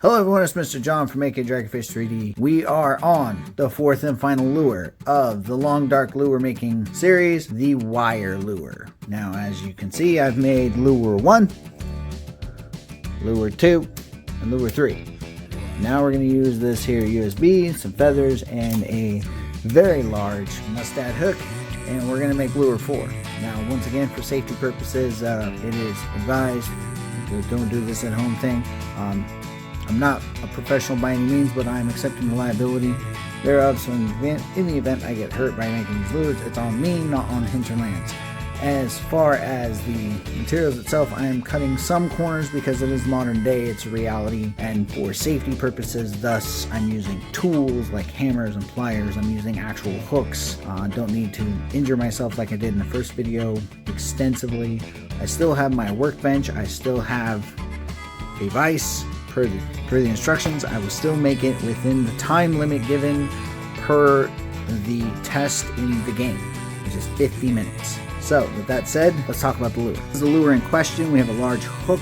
Hello everyone, it's Mr. John from AK Dragonfish 3D. We are on the fourth and final lure of the long dark lure making series, the wire lure. Now as you can see, I've made lure 1, lure 2, and lure 3. Now we're going to use this here USB, some feathers, and a very large mustad hook, and we're going to make lure 4. Now once again, for safety purposes, it is advised, don't do this at home thing. I'm not a professional by any means, but I'm accepting the liability thereof, so in the event I get hurt by making these lures, it's on me, not on Hinterlands. As far as the materials itself, I am cutting some corners because it is modern day, it's a reality, and for safety purposes, thus I'm using tools like hammers and pliers. I'm using actual hooks. Don't need to injure myself like I did in the first video extensively. I still have my workbench, I still have a vise. Per the instructions, I will still make it within the time limit given per the test in the game, which is 50 minutes. So with that said, let's talk about the lure. This is the lure in question. We have a large hook.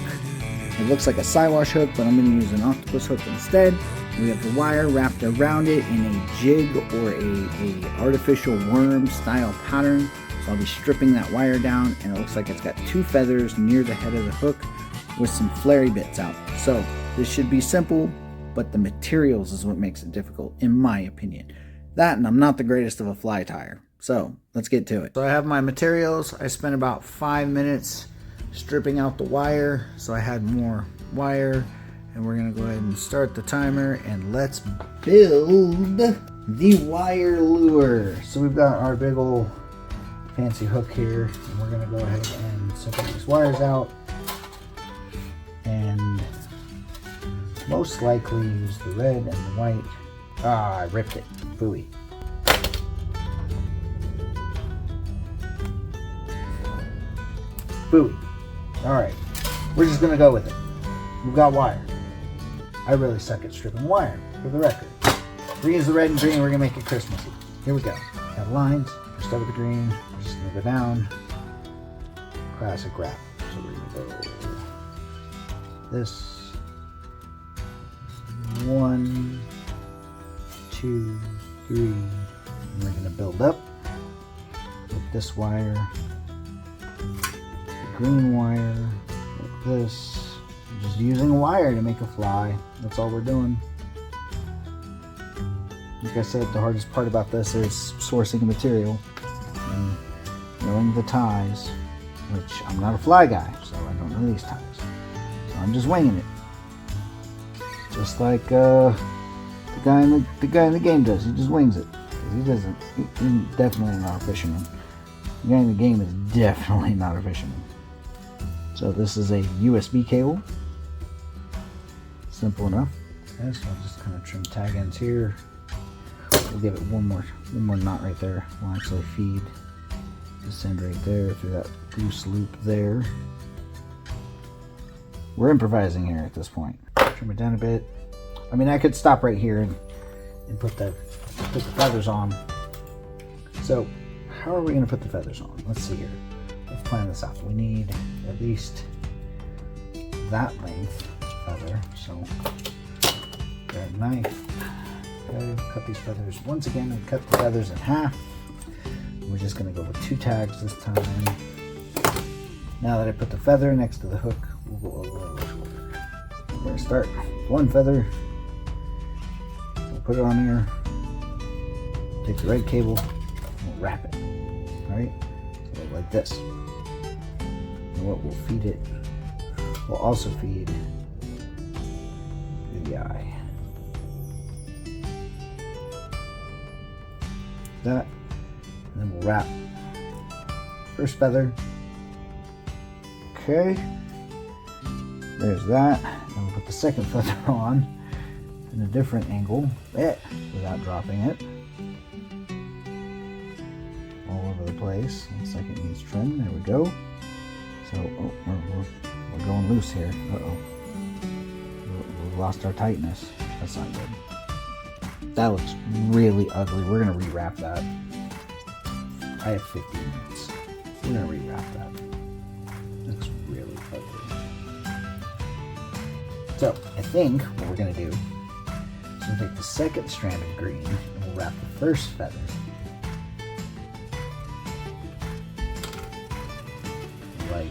It looks like a Siwash hook, but I'm going to use an octopus hook instead. We have the wire wrapped around it in a jig or a artificial worm style pattern. So I'll be stripping that wire down, and it looks like it's got 2 feathers near the head of the hook with some flary bits out. So this should be simple, but the materials is what makes it difficult, in my opinion. That, and I'm not the greatest of a fly tire. So let's get to it. So I have my materials. I spent about 5 minutes stripping out the wire, so I had more wire. And we're gonna go ahead and start the timer, and let's build the wire lure. So we've got our big old fancy hook here, and we're gonna go ahead and separate these wires out. And most likely use the red and the white. Ah, I ripped it. Phooey. Phooey. Alright, we're just gonna go with it. We've got wire. I really suck at stripping wire, for the record. We're gonna use the red and green, we're gonna make it Christmassy. Here we go. Got lines. We start with the green. We're just gonna go down. Classic wrap. So we're gonna go this. 1, 2, 3, and we're going to build up with this wire, the green wire, like this. I'm just using a wire to make a fly. That's all we're doing. Like I said, the hardest part about this is sourcing the material and knowing the ties, which I'm not a fly guy, so I don't know these ties. So I'm just winging it. Just like the guy in the game does. He just wings it. He doesn't. He's definitely not a fisherman. The guy in the game is definitely not a fisherman. So this is a USB cable. Simple enough. Okay, so I'll just kind of trim tag ends here. We'll give it one more knot right there. We'll actually feed this end right there through that loose loop there. We're improvising here at this point. Trim it down a bit. I mean, I could stop right here and put the feathers on. So, how are we going to put the feathers on? Let's see here. Let's plan this out. We need at least that length feather. So, grab a knife. Okay, cut these feathers. Once again, we cut the feathers in half. We're just going to go with 2 tags this time. Now that I put the feather next to the hook, we'll go a little shorter. We're going to start with 1 feather. We'll put it on here. Take the red cable. And we'll wrap it. Alright? So like this. And what we'll feed it, we'll also feed the eye. That. And then we'll wrap first feather. Okay. There's that. And we'll put the second feather on in a different angle, without dropping it. All over the place. Looks like it needs trim. There we go. So, we're going loose here. Uh-oh. We lost our tightness. That's not good. That looks really ugly. We're going to rewrap that. I have 15 minutes. We're going to rewrap that. That's really ugly. So I think what we're going to do is we'll take the second strand of green and we'll wrap the first feather like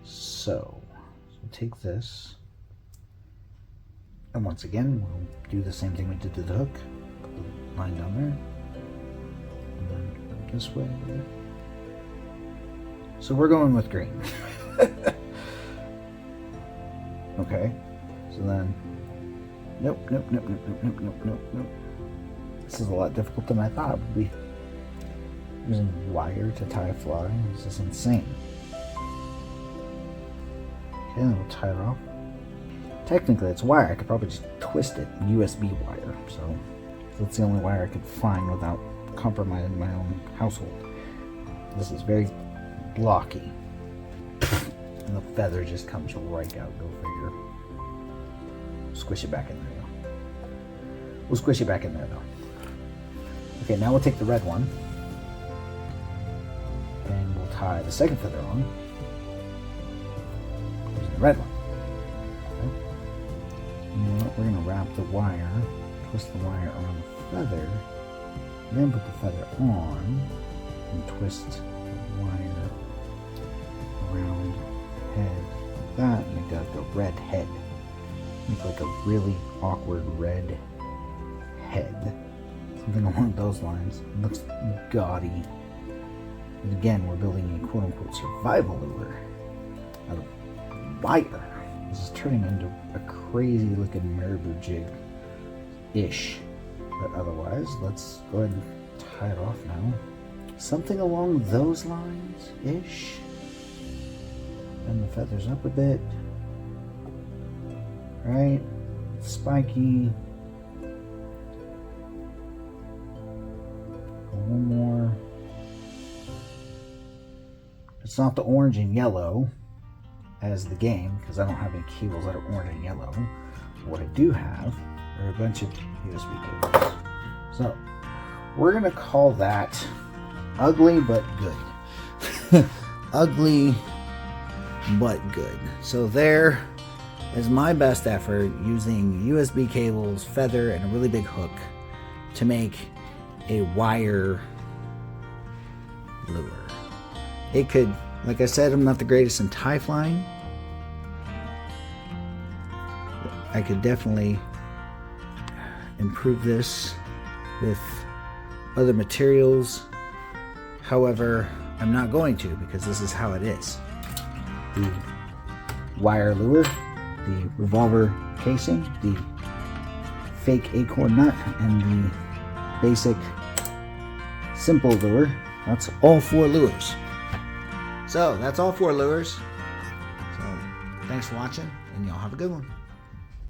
so. So take this, and once again we'll do the same thing we did to the hook. Put the line down there, and then this way. So we're going with green. Okay, so then nope. This is a lot difficult than I thought it would be. Using wire to tie a fly, this is insane. Okay, then we'll tie it off. Technically it's wire, I could probably just twist it, USB wire, so that's the only wire I could find without compromising my own household. This is very blocky. And the feather just comes right out, go figure. Squish it back in there though. We'll squish it back in there though. Okay, now we'll take the red one and we'll tie the second feather on using the red one. Okay. You know what? We're going to wrap the wire, twist the wire around the feather, and then put the feather on and twist the wire around the head like that, and make that like a red head. Make like a really awkward red head. Something along those lines. It looks gaudy. And again, we're building a quote-unquote survival lure out of wire. This is turning into a crazy looking marabou jig-ish. But otherwise, let's go ahead and tie it off now. Something along those lines-ish. Bend the feathers up a bit. Right? Spiky. One more. It's not the orange and yellow as the game, because I don't have any cables that are orange and yellow. What I do have are a bunch of USB cables. So, we're going to call that ugly but good. Ugly but good. So there is my best effort using USB cables, feather, and a really big hook to make a wire lure. It could, like I said, I'm not the greatest in tie flying. I could definitely improve this with other materials. However, I'm not going to, because this is how it is. The wire lure, the revolver casing, the fake acorn nut, and the basic simple lure. That's all 4 lures. So that's all 4 lures. So thanks for watching, and y'all have a good one.